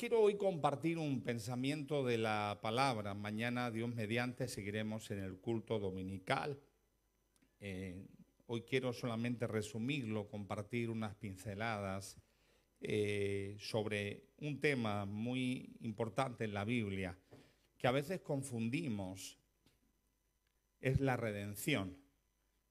Quiero hoy compartir un pensamiento de la palabra. Mañana, Dios mediante, seguiremos en el culto dominical. Hoy quiero solamente resumirlo, compartir unas pinceladas sobre un tema muy importante en la Biblia, que a veces confundimos, es la redención.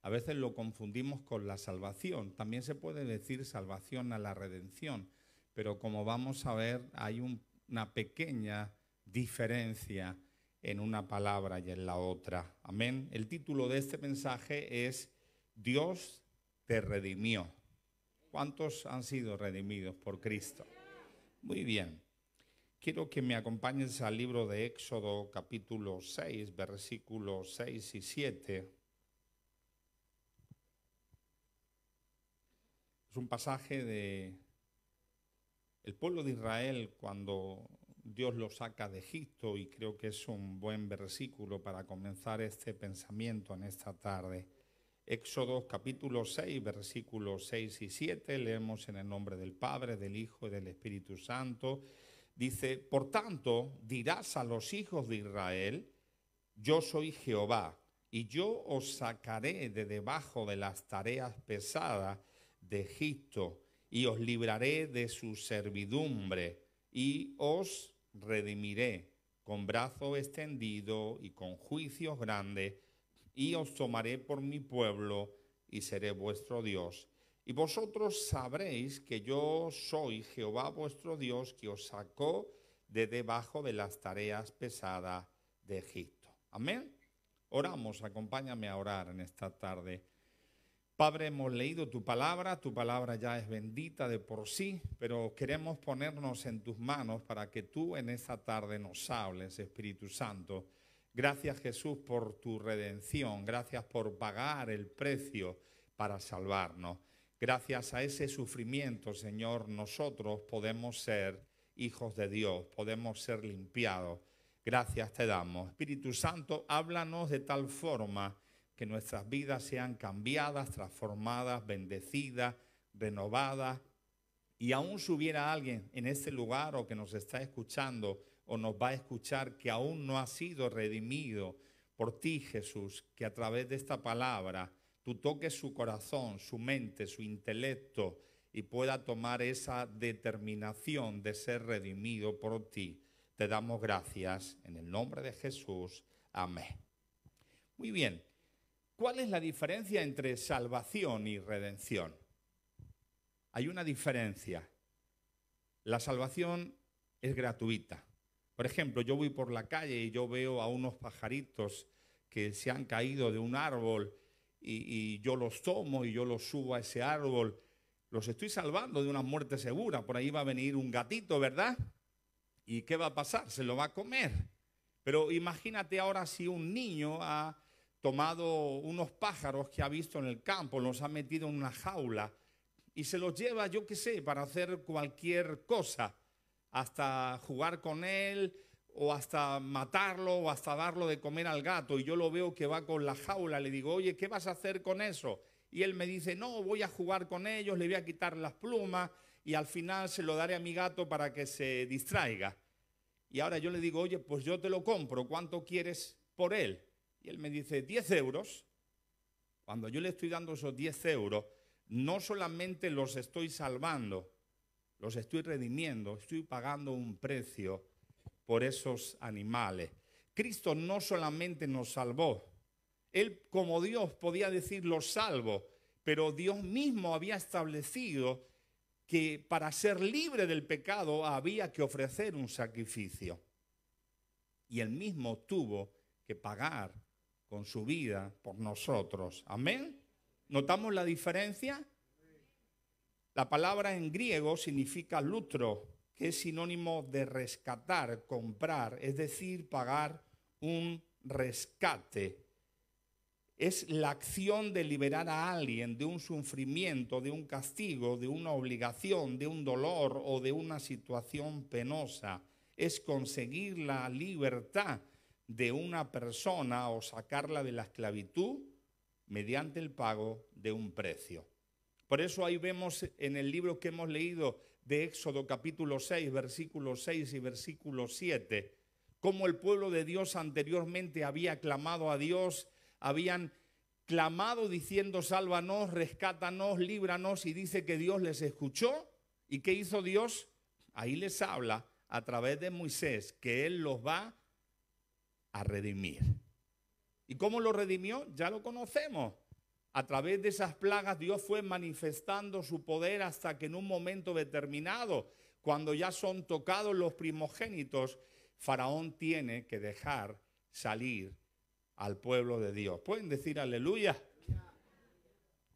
A veces lo confundimos con la salvación. También se puede decir salvación a la redención, pero como vamos a ver, hay una pequeña diferencia en una palabra y en la otra. Amén. El título de este mensaje es Dios te redimió. ¿Cuántos han sido redimidos por Cristo? Muy bien. Quiero que me acompañes al libro de Éxodo capítulo 6, versículos 6 y 7. Es un pasaje de el pueblo de Israel cuando Dios lo saca de Egipto, y creo que es un buen versículo para comenzar este pensamiento en esta tarde. Éxodo capítulo 6, versículos 6 y 7, leemos en el nombre del Padre, del Hijo y del Espíritu Santo. Dice: por tanto, dirás a los hijos de Israel, yo soy Jehová, y yo os sacaré de debajo de las tareas pesadas de Egipto, y os libraré de su servidumbre, y os redimiré con brazo extendido y con juicios grandes, y os tomaré por mi pueblo, y seré vuestro Dios. Y vosotros sabréis que yo soy Jehová vuestro Dios, que os sacó de debajo de las tareas pesadas de Egipto. Amén. Oramos, acompáñame a orar en esta tarde. Padre, hemos leído tu palabra ya es bendita de por sí, pero queremos ponernos en tus manos para que tú en esta tarde nos hables, Espíritu Santo. Gracias, Jesús, por tu redención, gracias por pagar el precio para salvarnos. Gracias a ese sufrimiento, Señor, nosotros podemos ser hijos de Dios, podemos ser limpiados. Gracias te damos. Espíritu Santo, háblanos de tal forma que nuestras vidas sean cambiadas, transformadas, bendecidas, renovadas. Y aún si hubiera alguien en este lugar o que nos está escuchando o nos va a escuchar que aún no ha sido redimido por ti, Jesús, que a través de esta palabra tú toques su corazón, su mente, su intelecto y pueda tomar esa determinación de ser redimido por ti. Te damos gracias en el nombre de Jesús. Amén. Muy bien. ¿Cuál es la diferencia entre salvación y redención? Hay una diferencia. La salvación es gratuita. Por ejemplo, yo voy por la calle y yo veo a unos pajaritos que se han caído de un árbol y yo los tomo y yo los subo a ese árbol. Los estoy salvando de una muerte segura. Por ahí va a venir un gatito, ¿verdad? ¿Y qué va a pasar? Se lo va a comer. Pero imagínate ahora si un niño ha tomado unos pájaros que ha visto en el campo, los ha metido en una jaula y se los lleva, yo qué sé, para hacer cualquier cosa, hasta jugar con él o hasta matarlo o hasta darlo de comer al gato, y yo lo veo que va con la jaula, le digo, oye, ¿qué vas a hacer con eso? Y él me dice, no, voy a jugar con ellos, le voy a quitar las plumas y al final se lo daré a mi gato para que se distraiga. Y ahora yo le digo, oye, pues yo te lo compro, ¿cuánto quieres por él? Y él me dice, 10 euros. Cuando yo le estoy dando esos 10 euros, no solamente los estoy salvando, los estoy redimiendo, estoy pagando un precio por esos animales. Cristo no solamente nos salvó, Él como Dios podía decir los salvo, pero Dios mismo había establecido que para ser libre del pecado había que ofrecer un sacrificio. Y Él mismo tuvo que pagar con su vida por nosotros. Amén. ¿Notamos la diferencia? La palabra en griego significa lutro, que es sinónimo de rescatar, comprar, es decir, pagar un rescate. Es la acción de liberar a alguien de un sufrimiento, de un castigo, de una obligación, de un dolor o de una situación penosa. Es conseguir la libertad de una persona o sacarla de la esclavitud mediante el pago de un precio. Por eso ahí vemos en el libro que hemos leído de Éxodo capítulo 6, versículos 6 y versículo 7, cómo el pueblo de Dios anteriormente había clamado a Dios, habían clamado diciendo: sálvanos, rescátanos, líbranos, y dice que Dios les escuchó. ¿Y qué hizo Dios? Ahí les habla a través de Moisés que Él los va a redimir. ¿Y cómo lo redimió? Ya lo conocemos. A través de esas plagas Dios fue manifestando su poder hasta que en un momento determinado, cuando ya son tocados los primogénitos, Faraón tiene que dejar salir al pueblo de Dios. ¿Pueden decir aleluya?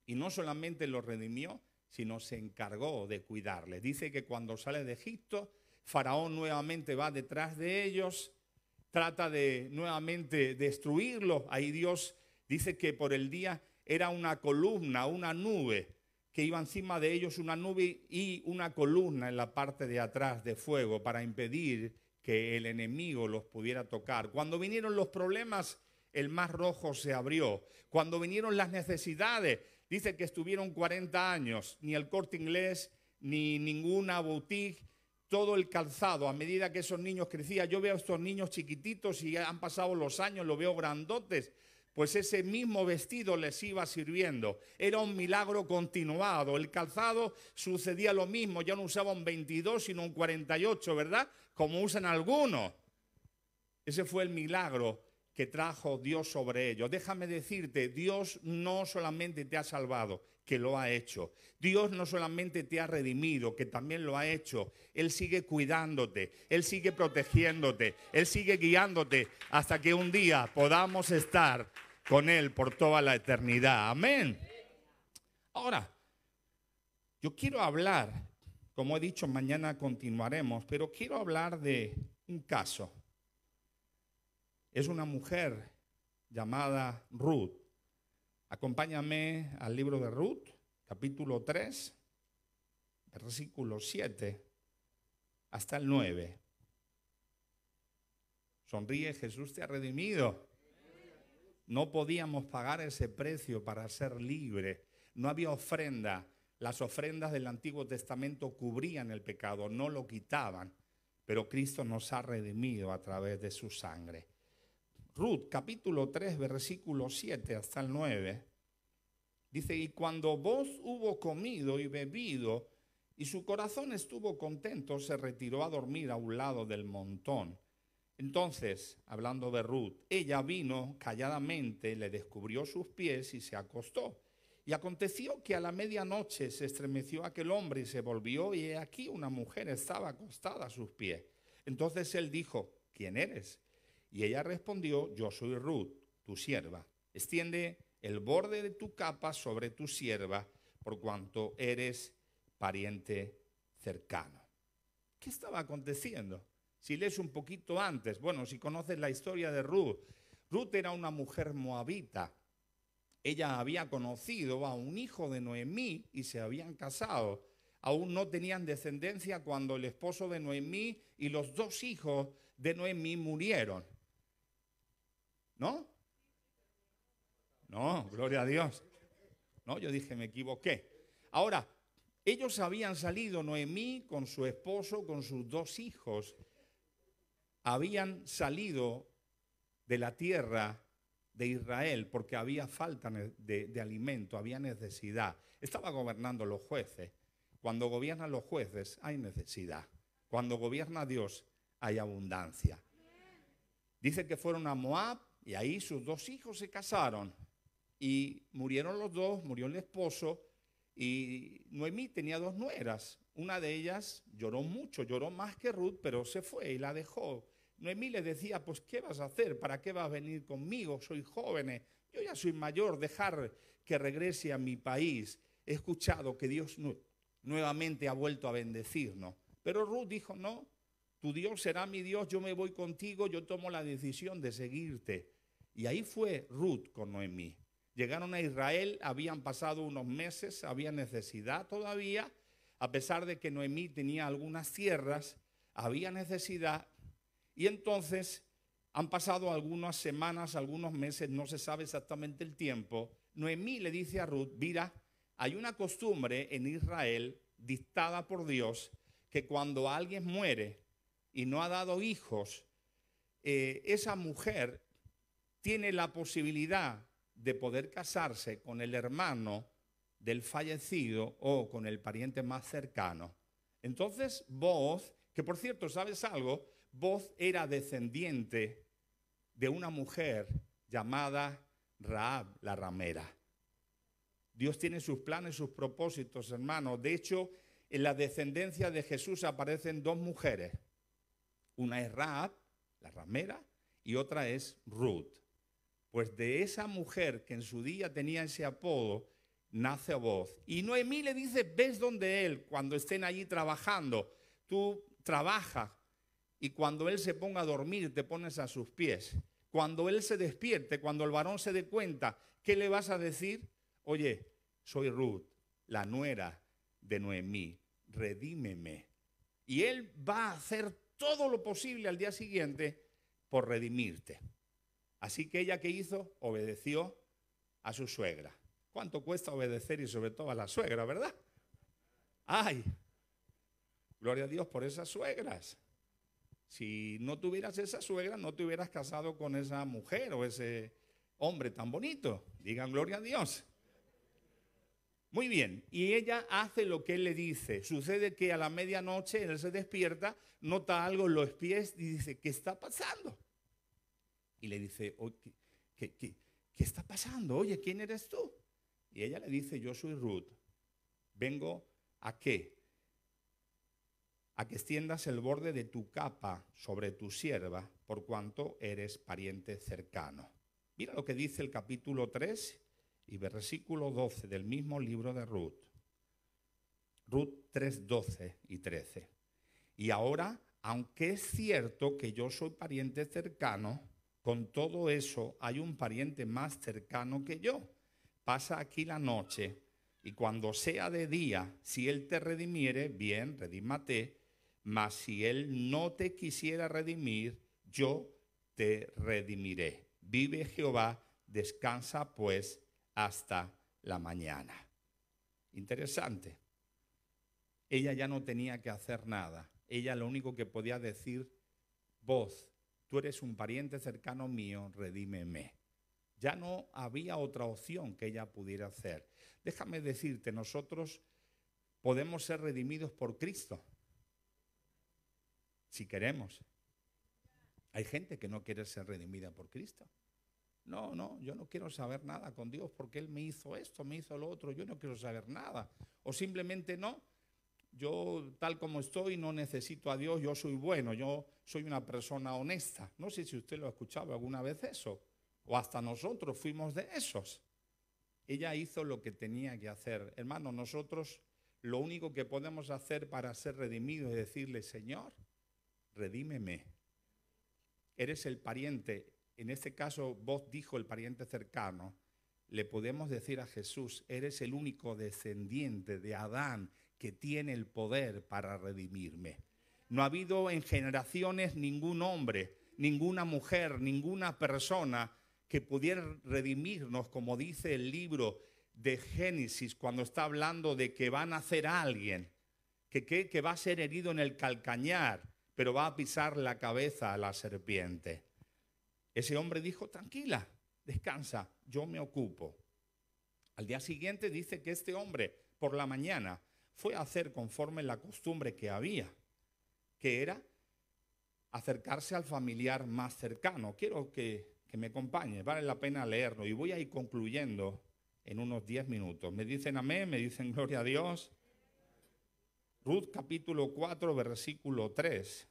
Y no solamente los redimió, sino se encargó de cuidarles. Dice que cuando sale de Egipto, Faraón nuevamente va detrás de ellos, trata de nuevamente destruirlos. Ahí Dios dice que por el día era una columna, una nube, que iba encima de ellos, una nube y una columna en la parte de atrás de fuego para impedir que el enemigo los pudiera tocar. Cuando vinieron los problemas, el mar Rojo se abrió. Cuando vinieron las necesidades, dice que estuvieron 40 años, ni el Corte Inglés, ni ninguna boutique, todo el calzado. A medida que esos niños crecían, yo veo a estos niños chiquititos y han pasado los años, los veo grandotes, pues ese mismo vestido les iba sirviendo. Era un milagro continuado. El calzado sucedía lo mismo, ya no usaba un 22 sino un 48, ¿verdad? Como usan algunos. Ese fue el milagro que trajo Dios sobre ellos. Déjame decirte, Dios no solamente te ha salvado, que lo ha hecho. Dios no solamente te ha redimido, que también lo ha hecho. Él sigue cuidándote, Él sigue protegiéndote, Él sigue guiándote hasta que un día podamos estar con Él por toda la eternidad. Amén. Ahora, yo quiero hablar, como he dicho, mañana continuaremos, pero quiero hablar de un caso. Es una mujer llamada Ruth. Acompáñame al libro de Ruth, capítulo 3, versículo 7 hasta el 9. Sonríe, Jesús te ha redimido. No podíamos pagar ese precio para ser libres. No había ofrenda. Las ofrendas del Antiguo Testamento cubrían el pecado, no lo quitaban. Pero Cristo nos ha redimido a través de su sangre. Ruth, capítulo 3, versículo 7 hasta el 9, dice: y cuando vos hubo comido y bebido, y su corazón estuvo contento, se retiró a dormir a un lado del montón. Entonces, hablando de Ruth, ella vino calladamente, le descubrió sus pies y se acostó. Y aconteció que a la medianoche se estremeció aquel hombre y se volvió, y he aquí una mujer estaba acostada a sus pies. Entonces él dijo: ¿quién eres? Y ella respondió: yo soy Ruth, tu sierva. Extiende el borde de tu capa sobre tu sierva, por cuanto eres pariente cercano. ¿Qué estaba aconteciendo? Si lees un poquito antes, bueno, si conoces la historia de Ruth, Ruth era una mujer moabita. Ella había conocido a un hijo de Noemí y se habían casado. Aún no tenían descendencia cuando el esposo de Noemí y los dos hijos de Noemí murieron. ¿No? No, gloria a Dios. No, yo dije, me equivoqué. Ahora, ellos habían salido, Noemí con su esposo, con sus dos hijos, habían salido de la tierra de Israel porque había falta de alimento, había necesidad. Estaba gobernando los jueces. Cuando gobiernan los jueces hay necesidad. Cuando gobierna Dios hay abundancia. Dice que fueron a Moab y ahí sus dos hijos se casaron. Y murieron los dos, murió el esposo. Y Noemí tenía dos nueras. Una de ellas lloró mucho, lloró más que Ruth, pero se fue y la dejó. Noemí le decía: pues ¿qué vas a hacer? ¿Para qué vas a venir conmigo? Soy joven, yo ya soy mayor, dejar que regrese a mi país. He escuchado que Dios nuevamente ha vuelto a bendecirnos. Pero Ruth dijo: no, tu Dios será mi Dios, yo me voy contigo, yo tomo la decisión de seguirte. Y ahí fue Ruth con Noemí. Llegaron a Israel, habían pasado unos meses, había necesidad todavía, a pesar de que Noemí tenía algunas tierras, había necesidad. Y entonces han pasado algunas semanas, algunos meses, no se sabe exactamente el tiempo. Noemí le dice a Ruth: mira, Hay una costumbre en Israel dictada por Dios que cuando alguien muere y no ha dado hijos, esa mujer tiene la posibilidad de poder casarse con el hermano del fallecido o con el pariente más cercano. Entonces, Booz, que por cierto, ¿sabes algo? Booz era descendiente de una mujer llamada Rahab, la ramera. Dios tiene sus planes, sus propósitos, hermanos. De hecho, en la descendencia de Jesús aparecen dos mujeres. Una es Rahab, la ramera, y otra es Ruth. Pues de esa mujer que en su día tenía ese apodo, nace Booz. Y Noemí le dice, ves donde él, cuando estén allí trabajando, tú trabajas y cuando él se ponga a dormir te pones a sus pies. Cuando él se despierte, cuando el varón se dé cuenta, ¿qué le vas a decir? Oye, soy Ruth, la nuera de Noemí, redímeme. Y él va a hacer todo lo posible al día siguiente por redimirte. Así que ella, ¿qué hizo? Obedeció a su suegra. ¿Cuánto cuesta obedecer y sobre todo a la suegra, verdad? ¡Ay! Gloria a Dios por esas suegras. Si no tuvieras esa suegra, no te hubieras casado con esa mujer o ese hombre tan bonito. Digan gloria a Dios. Muy bien, y ella hace lo que él le dice. Sucede que a la medianoche él se despierta, nota algo en los pies y dice, ¿qué está pasando? Y le dice, ¿qué está pasando? Oye, ¿quién eres tú? Y ella le dice, yo soy Ruth. Vengo ¿a qué? A que extiendas el borde de tu capa sobre tu sierva, por cuanto eres pariente cercano. Mira lo que dice el capítulo 3 y versículo 12 del mismo libro de Ruth. Ruth 3, 12 y 13. Y ahora, aunque es cierto que yo soy pariente cercano, con todo eso hay un pariente más cercano que yo. Pasa aquí la noche y cuando sea de día, si él te redimiere, bien, redímate, mas si él no te quisiera redimir, yo te redimiré. Vive Jehová, descansa pues hasta la mañana. Interesante. Ella ya no tenía que hacer nada. Ella lo único que podía decir, vos, tú eres un pariente cercano mío, redímeme. Ya no había otra opción que ella pudiera hacer. Déjame decirte, nosotros podemos ser redimidos por Cristo, si queremos. Hay gente que no quiere ser redimida por Cristo. No, yo no quiero saber nada con Dios porque Él me hizo esto, me hizo lo otro, yo no quiero saber nada. O simplemente no, yo tal como estoy no necesito a Dios, yo soy bueno, yo soy una persona honesta. No sé si usted lo ha escuchado alguna vez eso, o hasta nosotros fuimos de esos. Ella hizo lo que tenía que hacer. Hermano, nosotros lo único que podemos hacer para ser redimidos es decirle, Señor, redímeme. Eres el pariente. En este caso, vos dijo el pariente cercano, le podemos decir a Jesús, eres el único descendiente de Adán que tiene el poder para redimirme. No ha habido en generaciones ningún hombre, ninguna mujer, ninguna persona que pudiera redimirnos, como dice el libro de Génesis, cuando está hablando de que va a nacer alguien, que va a ser herido en el calcañar, pero va a pisar la cabeza a la serpiente. Ese hombre dijo, tranquila, descansa, yo me ocupo. Al día siguiente dice que este hombre, por la mañana, fue a hacer conforme la costumbre que había, que era acercarse al familiar más cercano. Quiero que me acompañe, vale la pena leerlo y voy a ir concluyendo en unos 10 minutos. ¿Me dicen amén? ¿Me dicen gloria a Dios? Ruth capítulo 4, versículo 3.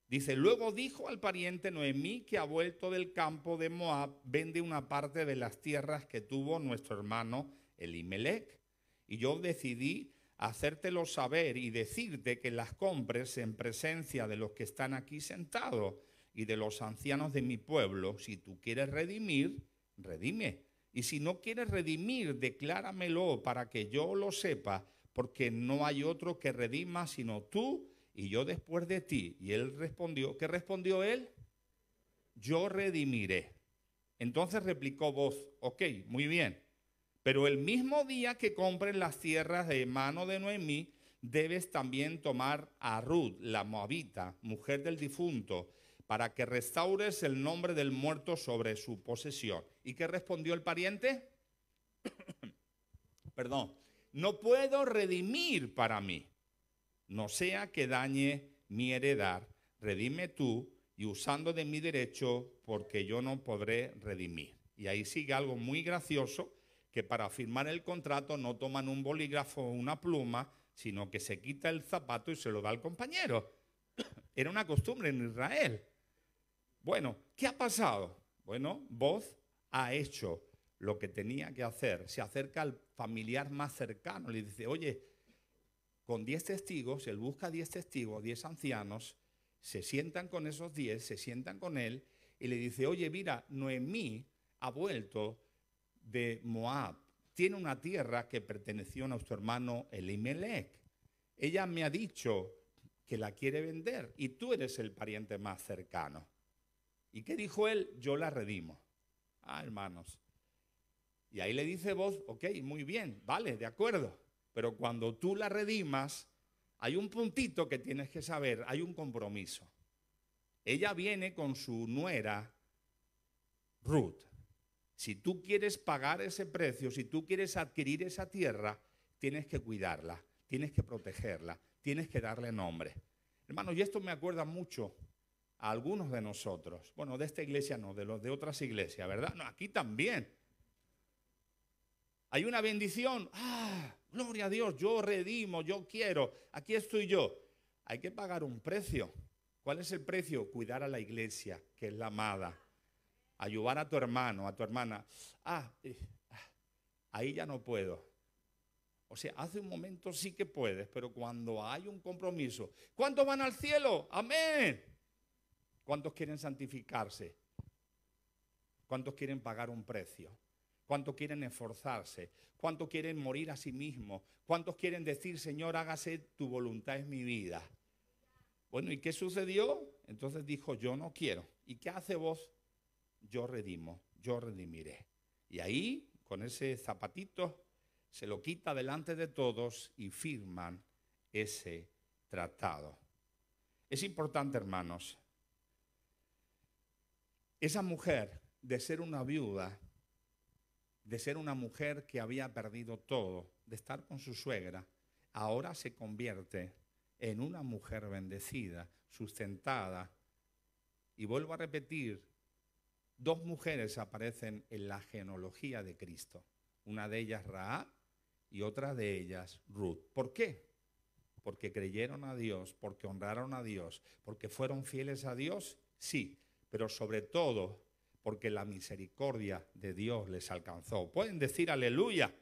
Dice, luego dijo al pariente Noemí que ha vuelto del campo de Moab, vende una parte de las tierras que tuvo nuestro hermano Elimelec. Y yo decidí hacértelo saber y decirte que las compres en presencia de los que están aquí sentados y de los ancianos de mi pueblo. Si tú quieres redimir, redime. Y si no quieres redimir, decláramelo para que yo lo sepa, porque no hay otro que redima sino tú y yo después de ti. Y él respondió, ¿qué respondió él? Yo redimiré. Entonces replicó Booz, ok, muy bien, Pero el mismo día que compres las tierras de mano de Noemí, debes también tomar a Ruth, la moabita, mujer del difunto, para que restaures el nombre del muerto sobre su posesión. ¿Y qué respondió el pariente? Perdón, no puedo redimir para mí, no sea que dañe mi heredad, redime tú y usando de mi derecho, porque yo no podré redimir. Y ahí sigue algo muy gracioso, que para firmar el contrato no toman un bolígrafo o una pluma, sino que se quita el zapato y se lo da al compañero. Era una costumbre en Israel. Bueno, ¿qué ha pasado? Bueno, Boz ha hecho lo que tenía que hacer. Se acerca al familiar más cercano, le dice, oye, con 10 testigos, él busca 10 testigos, 10 ancianos, se sientan con esos 10, se sientan con él y le dice, oye, mira, Noemí ha vuelto de Moab, tiene una tierra que perteneció a nuestro hermano Elimelech. Ella me ha dicho que la quiere vender y tú eres el pariente más cercano. ¿Y qué dijo él? Yo la redimo. Ah, hermanos. Y ahí le dice Boz, ok, muy bien, vale, de acuerdo. Pero cuando tú la redimas, hay un puntito que tienes que saber, hay un compromiso. Ella viene con su nuera, Ruth. Si tú quieres pagar ese precio, si tú quieres adquirir esa tierra, tienes que cuidarla, tienes que protegerla, tienes que darle nombre. Hermanos, y esto me acuerda mucho a algunos de nosotros. Bueno, de esta iglesia no, de los de otras iglesias, ¿verdad? No, aquí también. Hay una bendición. Ah, gloria a Dios, yo redimo, yo quiero. Aquí estoy yo. Hay que pagar un precio. ¿Cuál es el precio? Cuidar a la iglesia, que es la amada. Ayudar a tu hermano, a tu hermana. Ahí ya no puedo. O sea, hace un momento sí que puedes, pero cuando hay un compromiso. ¿Cuántos van al cielo? Amén. ¿Cuántos quieren santificarse? ¿Cuántos quieren pagar un precio? ¿Cuántos quieren esforzarse? ¿Cuántos quieren morir a sí mismos? ¿Cuántos quieren decir, Señor, hágase tu voluntad en mi vida? Bueno, ¿y qué sucedió? Entonces dijo, yo no quiero. ¿Y qué hace vos? Yo redimo, yo redimiré. Y ahí, con ese zapatito, se lo quita delante de todos y firman ese tratado. Es importante, hermanos, esa mujer, de ser una viuda, de ser una mujer que había perdido todo, de estar con su suegra, ahora se convierte en una mujer bendecida, sustentada. Y vuelvo a repetir, dos mujeres aparecen en la genealogía de Cristo. Una de ellas Rahab y otra de ellas Ruth. ¿Por qué? Porque creyeron a Dios, porque honraron a Dios, porque fueron fieles a Dios, sí, pero sobre todo porque la misericordia de Dios les alcanzó. ¿Pueden decir aleluya?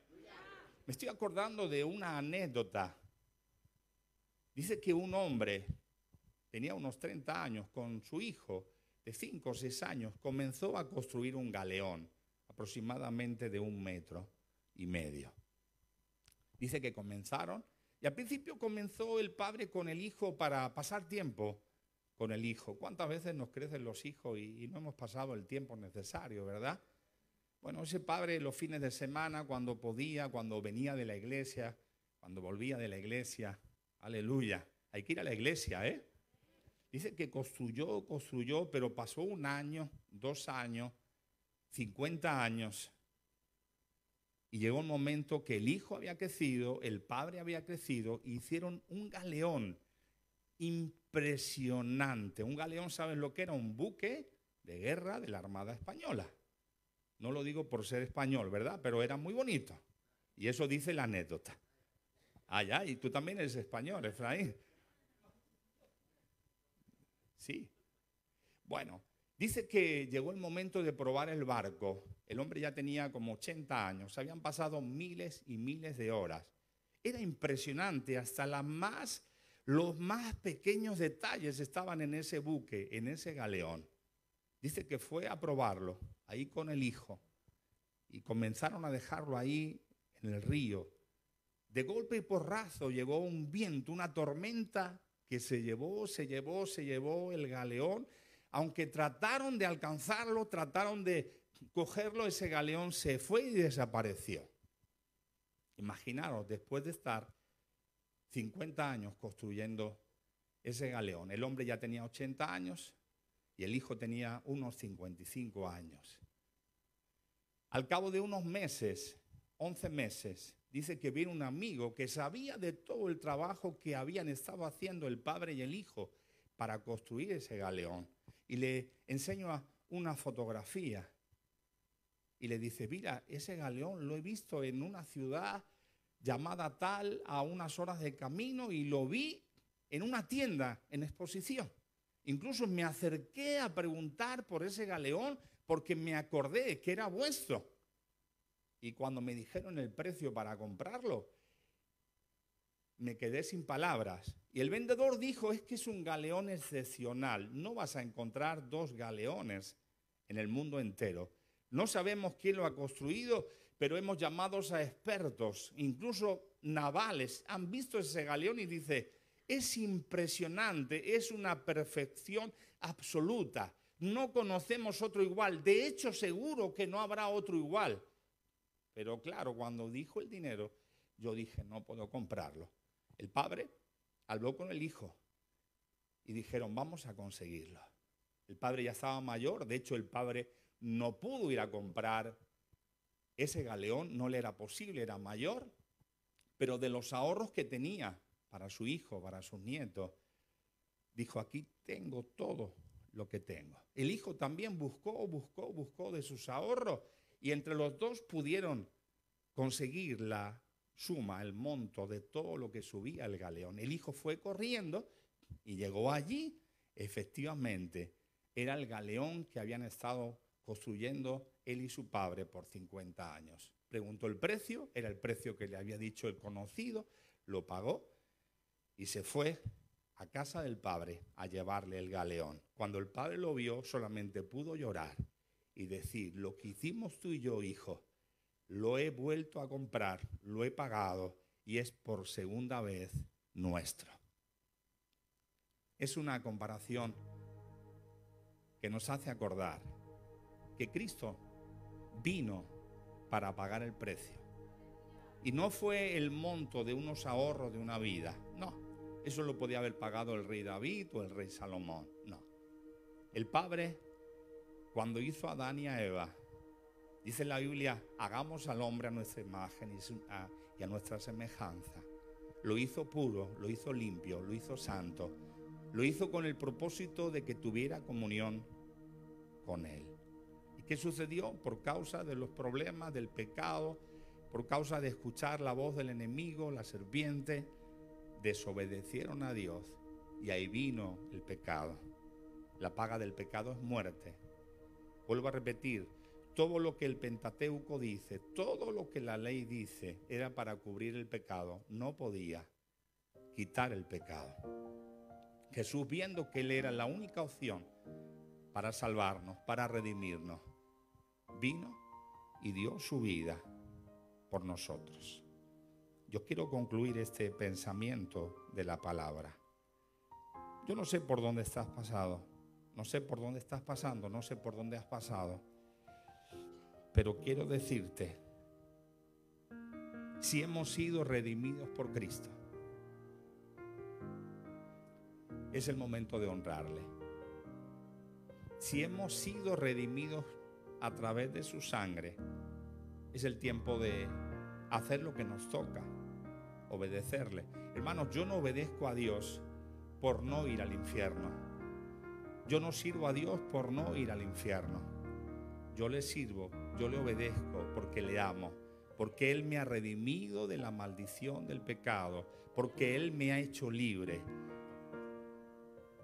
Me estoy acordando de una anécdota. Dice que un hombre tenía unos 30 años con su hijo de 5 o 6 años, comenzó a construir un galeón aproximadamente de 1,5 metros. Dice que comenzaron y al principio comenzó el padre con el hijo para pasar tiempo con el hijo. ¿Cuántas veces nos crecen los hijos y no hemos pasado el tiempo necesario, verdad? Bueno, ese padre los fines de semana, cuando podía, cuando venía de la iglesia, cuando volvía de la iglesia, aleluya, hay que ir a la iglesia, ¿eh? Dice que construyó, pero pasó 1 año, 2 años, 50 años. Y llegó un momento que el hijo había crecido, el padre había crecido, e hicieron un galeón impresionante. Un galeón, ¿sabes lo que era? Un buque de guerra de la Armada Española. No lo digo por ser español, ¿verdad? Pero era muy bonito. Y eso dice la anécdota. Ya, y tú también eres español, Efraín. Sí. Bueno, dice que llegó el momento de probar el barco. El hombre ya tenía como 80 años. Habían pasado miles y miles de horas. Era impresionante, hasta los más pequeños detalles estaban en ese buque, en ese galeón. Dice que fue a probarlo, ahí con el hijo. Y comenzaron a dejarlo ahí en el río. De golpe y porrazo llegó un viento, una tormenta que se llevó el galeón. Aunque trataron de alcanzarlo, trataron de cogerlo, ese galeón se fue y desapareció. Imaginaros, después de estar 50 años construyendo ese galeón, el hombre ya tenía 80 años y el hijo tenía unos 55 años. Al cabo de unos meses, 11 meses, dice que viene un amigo que sabía de todo el trabajo que habían estado haciendo el padre y el hijo para construir ese galeón. Y le enseña una fotografía y le dice, mira, ese galeón lo he visto en una ciudad llamada tal a unas horas de camino y lo vi en una tienda en exposición. Incluso me acerqué a preguntar por ese galeón porque me acordé que era vuestro. Y cuando me dijeron el precio para comprarlo, me quedé sin palabras. Y el vendedor dijo, es que es un galeón excepcional. No vas a encontrar 2 galeones en el mundo entero. No sabemos quién lo ha construido, pero hemos llamado a expertos, incluso navales, han visto ese galeón y dice, es impresionante, es una perfección absoluta. No conocemos otro igual. De hecho, seguro que no habrá otro igual. Pero claro, cuando dijo el dinero, yo dije, no puedo comprarlo. El padre habló con el hijo y dijeron, vamos a conseguirlo. El padre ya estaba mayor, de hecho el padre no pudo ir a comprar ese galeón, no le era posible, era mayor, pero de los ahorros que tenía para su hijo, para sus nietos, dijo, aquí tengo todo lo que tengo. El hijo también buscó de sus ahorros y entre los dos pudieron conseguir la suma, el monto de todo lo que subía el galeón. El hijo fue corriendo y llegó allí. Efectivamente, era el galeón que habían estado construyendo él y su padre por 50 años. Preguntó el precio, era el precio que le había dicho el conocido, lo pagó y se fue a casa del padre a llevarle el galeón. Cuando el padre lo vio, solamente pudo llorar y decir, lo que hicimos tú y yo, hijo, lo he vuelto a comprar, lo he pagado y es por segunda vez nuestro. Es una comparación que nos hace acordar que Cristo vino para pagar el precio. Y no fue el monto de unos ahorros de una vida, no. Eso lo podía haber pagado el rey David o el rey Salomón, no. El Padre, cuando hizo a Adán y a Eva, dice en la Biblia, hagamos al hombre a nuestra imagen y a nuestra semejanza. Lo hizo puro, lo hizo limpio, lo hizo santo. Lo hizo con el propósito de que tuviera comunión con Él. ¿Y qué sucedió? Por causa de los problemas, del pecado, por causa de escuchar la voz del enemigo, la serpiente, desobedecieron a Dios y ahí vino el pecado. La paga del pecado es muerte. Vuelvo a repetir, todo lo que el Pentateuco dice, todo lo que la ley dice, era para cubrir el pecado, no podía quitar el pecado. Jesús, viendo que Él era la única opción para salvarnos, para redimirnos, vino y dio su vida por nosotros. Yo quiero concluir este pensamiento de la palabra. Yo no sé por dónde estás pasado, no sé por dónde estás pasando, no sé por dónde has pasado, pero quiero decirte, si hemos sido redimidos por Cristo, es el momento de honrarle. Si hemos sido redimidos a través de su sangre, es el tiempo de hacer lo que nos toca, obedecerle. Hermanos, yo no obedezco a Dios por no ir al infierno. Yo no sirvo a Dios por no ir al infierno. Yo le sirvo, yo le obedezco porque le amo, porque Él me ha redimido de la maldición del pecado, porque Él me ha hecho libre.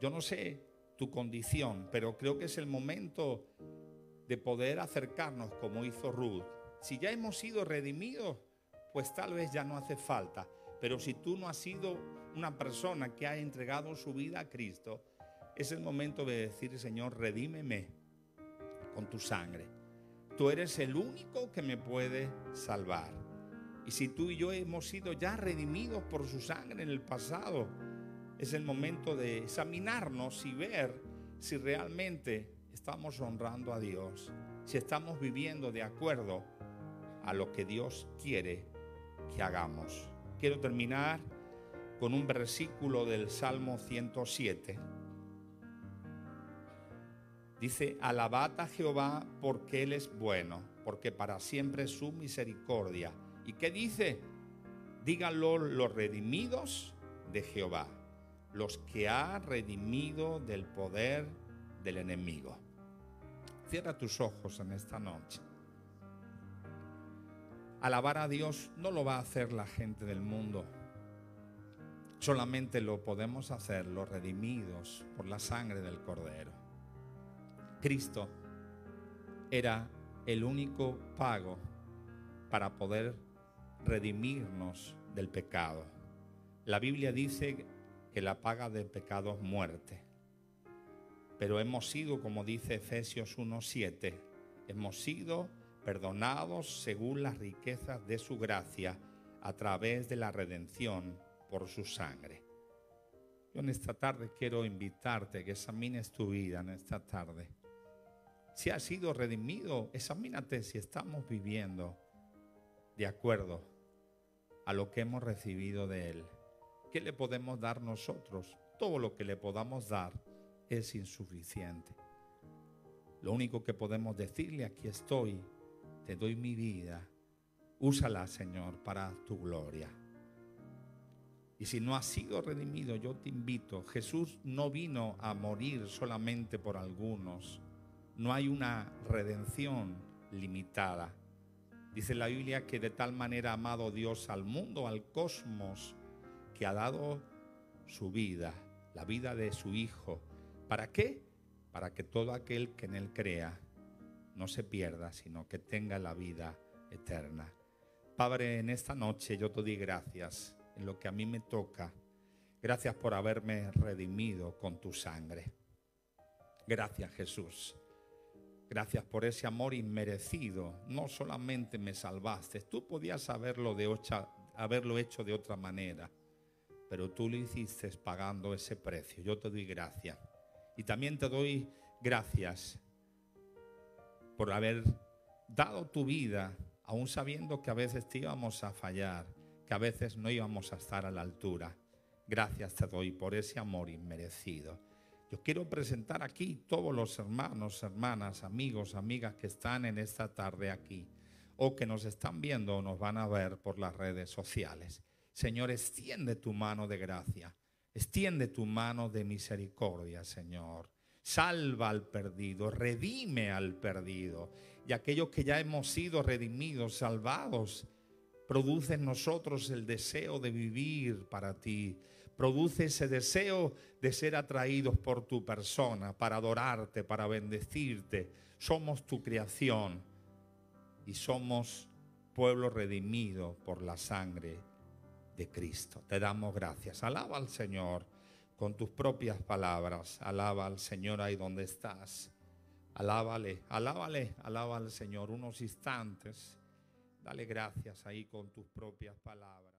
Yo no sé tu condición, pero creo que es el momento de poder acercarnos como hizo Ruth. Si ya hemos sido redimidos, pues tal vez ya no hace falta. Pero si tú no has sido una persona que ha entregado su vida a Cristo, es el momento de decir, Señor, redímeme con tu sangre. Tú eres el único que me puede salvar. Y si tú y yo hemos sido ya redimidos por su sangre en el pasado, es el momento de examinarnos y ver si realmente estamos honrando a Dios, si estamos viviendo de acuerdo a lo que Dios quiere que hagamos. Quiero terminar con un versículo del Salmo 107. Dice: alabad a Jehová porque Él es bueno, porque para siempre es su misericordia. ¿Y qué dice? Díganlo los redimidos de Jehová, los que ha redimido del poder del enemigo. Cierra tus ojos en esta noche. Alabar a Dios no lo va a hacer la gente del mundo. Solamente lo podemos hacer los redimidos por la sangre del Cordero. Cristo era el único pago para poder redimirnos del pecado. La Biblia dice que la paga del pecado es muerte. Pero hemos sido, como dice Efesios 1:7, hemos sido perdonados según las riquezas de su gracia a través de la redención por su sangre. Yo en esta tarde quiero invitarte a que examines tu vida en esta tarde. Si has sido redimido, examínate si estamos viviendo de acuerdo a lo que hemos recibido de Él. ¿Qué le podemos dar nosotros? Todo lo que le podamos dar es insuficiente. Lo único que podemos decirle: aquí estoy, te doy mi vida, úsala, Señor, para tu gloria. Y si no has sido redimido, yo te invito. Jesús no vino a morir solamente por algunos. No hay una redención limitada. Dice la Biblia que de tal manera ha amado Dios al mundo, al cosmos, que ha dado su vida, la vida de su Hijo. ¿Para qué? Para que todo aquel que en Él crea no se pierda, sino que tenga la vida eterna. Padre, en esta noche yo te doy gracias en lo que a mí me toca. Gracias por haberme redimido con tu sangre. Gracias, Jesús. Gracias por ese amor inmerecido. No solamente me salvaste, tú podías haberlo hecho de otra manera, pero tú lo hiciste pagando ese precio. Yo te doy gracias. Y también te doy gracias por haber dado tu vida, aún sabiendo que a veces te íbamos a fallar, que a veces no íbamos a estar a la altura. Gracias te doy por ese amor inmerecido. Yo quiero presentar aquí todos los hermanos, hermanas, amigos, amigas que están en esta tarde aquí, o que nos están viendo o nos van a ver por las redes sociales. Señor, extiende tu mano de gracia, extiende tu mano de misericordia, Señor. Salva al perdido, redime al perdido. Y aquellos que ya hemos sido redimidos, salvados, produce en nosotros el deseo de vivir para ti. Produce ese deseo de ser atraídos por tu persona, para adorarte, para bendecirte. Somos tu creación y somos pueblo redimido por la sangre de Cristo. Te damos gracias. Alaba al Señor con tus propias palabras. Alaba al Señor ahí donde estás. Alábale, alábale, alaba al Señor unos instantes. Dale gracias ahí con tus propias palabras.